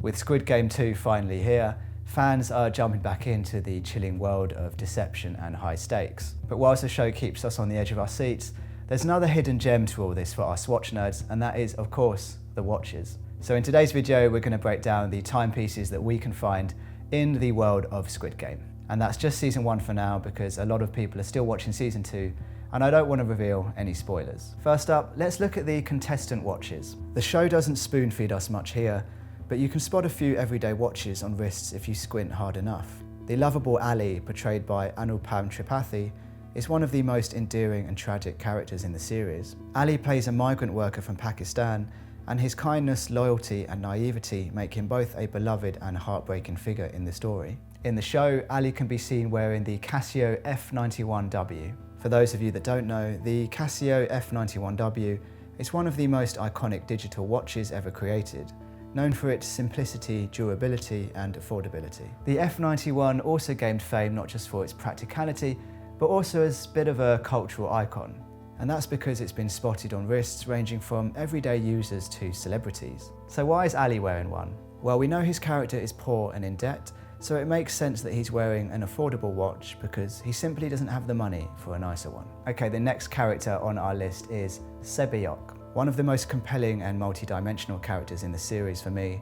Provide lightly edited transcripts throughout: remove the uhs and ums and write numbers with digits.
With Squid Game 2 finally here, fans are jumping back into the chilling world of deception and high stakes. But whilst the show keeps us on the edge of our seats, there's another hidden gem to all this for us watch nerds, and that is, of course, the watches. So in today's video, we're going to break down the timepieces that we can find in the world of Squid Game. And that's just season 1 for now, because a lot of people are still watching season 2, and I don't want to reveal any spoilers. First up, let's look at the contestant watches. The show doesn't spoon feed us much here, but you can spot a few everyday watches on wrists if you squint hard enough. The lovable Ali, portrayed by Anupam Tripathi, is one of the most endearing and tragic characters in the series. Ali plays a migrant worker from Pakistan, and his kindness, loyalty and naivety make him both a beloved and heartbreaking figure in the story. In the show, Ali can be seen wearing the Casio F91W. For those of you that don't know, the Casio F91W is one of the most iconic digital watches ever created, known for its simplicity, durability and affordability. The F91 also gained fame not just for its practicality, but also as a bit of a cultural icon. And that's because it's been spotted on wrists ranging from everyday users to celebrities. So why is Ali wearing one? Well, we know his character is poor and in debt, so it makes sense that he's wearing an affordable watch because he simply doesn't have the money for a nicer one. Okay, the next character on our list is Sebeok. One of the most compelling and multi-dimensional characters in the series for me.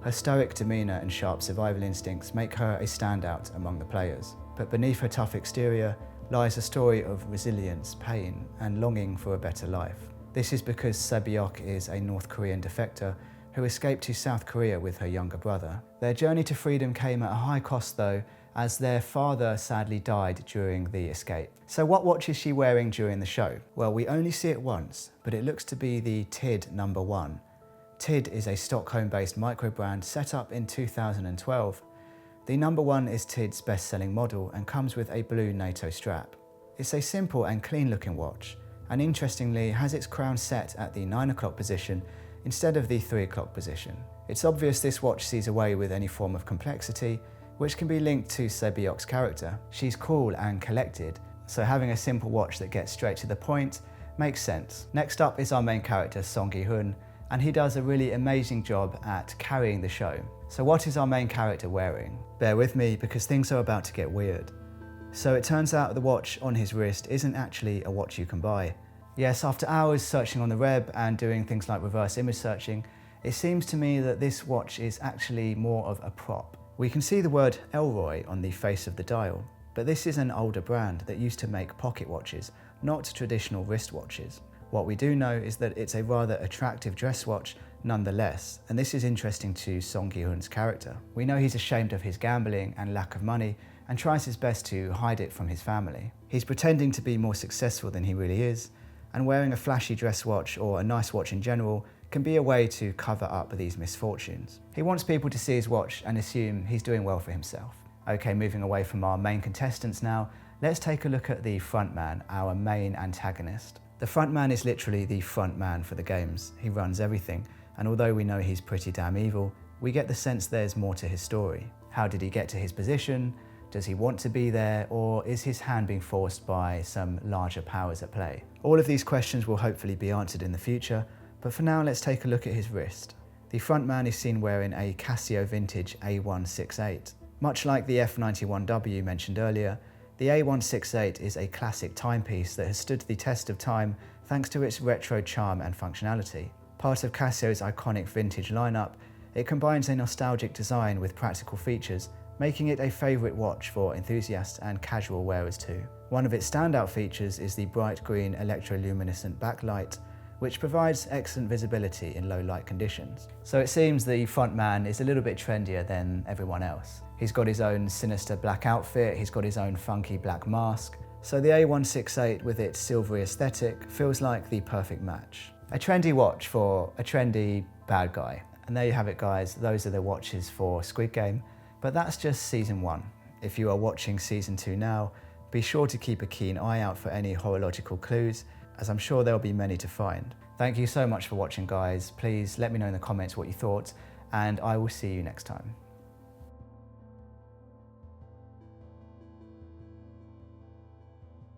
Her stoic demeanour and sharp survival instincts make her a standout among the players. But beneath her tough exterior lies a story of resilience, pain, and longing for a better life. This is because Sebeok is a North Korean defector who escaped to South Korea with her younger brother. Their journey to freedom came at a high cost though, as their father sadly died during the escape. So what watch is she wearing during the show? Well, we only see it once, but it looks to be the TID #1. TID is a Stockholm-based micro brand set up in 2012. The #1 is TID's best-selling model and comes with a blue NATO strap. It's a simple and clean-looking watch, and interestingly has its crown set at the 9 o'clock position instead of the 3 o'clock position. It's obvious this watch sees away with any form of complexity, which can be linked to Sebeok's character. She's cool and collected, so having a simple watch that gets straight to the point makes sense. Next up is our main character, Song Gi-hun, and he does a really amazing job at carrying the show. So what is our main character wearing? Bear with me because things are about to get weird. So it turns out the watch on his wrist isn't actually a watch you can buy. Yes, after hours searching on the web and doing things like reverse image searching, it seems to me that this watch is actually more of a prop. We can see the word Elroy on the face of the dial, but this is an older brand that used to make pocket watches, not traditional wristwatches. What we do know is that it's a rather attractive dress watch nonetheless, and this is interesting to Song Gi-hun's character. We know he's ashamed of his gambling and lack of money and tries his best to hide it from his family. He's pretending to be more successful than he really is, and wearing a flashy dress watch or a nice watch in general can be a way to cover up these misfortunes. He wants people to see his watch and assume he's doing well for himself. Okay, moving away from our main contestants now, let's take a look at the front man, our main antagonist. The front man is literally the front man for the games. He runs everything, and although we know he's pretty damn evil, we get the sense there's more to his story. How did he get to his position? Does he want to be there, or is his hand being forced by some larger powers at play? All of these questions will hopefully be answered in the future, but for now let's take a look at his wrist. The front man is seen wearing a Casio vintage A168. Much like the F91W mentioned earlier, the A168 is a classic timepiece that has stood the test of time thanks to its retro charm and functionality. Part of Casio's iconic vintage lineup, it combines a nostalgic design with practical features, making it a favourite watch for enthusiasts and casual wearers too. One of its standout features is the bright green electroluminescent backlight, which provides excellent visibility in low light conditions. So it seems the front man is a little bit trendier than everyone else. He's got his own sinister black outfit, he's got his own funky black mask. So the A168 with its silvery aesthetic feels like the perfect match. A trendy watch for a trendy bad guy. And there you have it guys, those are the watches for Squid Game, but that's just season 1. If you are watching season 2 now, be sure to keep a keen eye out for any horological clues, as I'm sure there'll be many to find. Thank you so much for watching guys. Please let me know in the comments what you thought, and I will see you next time.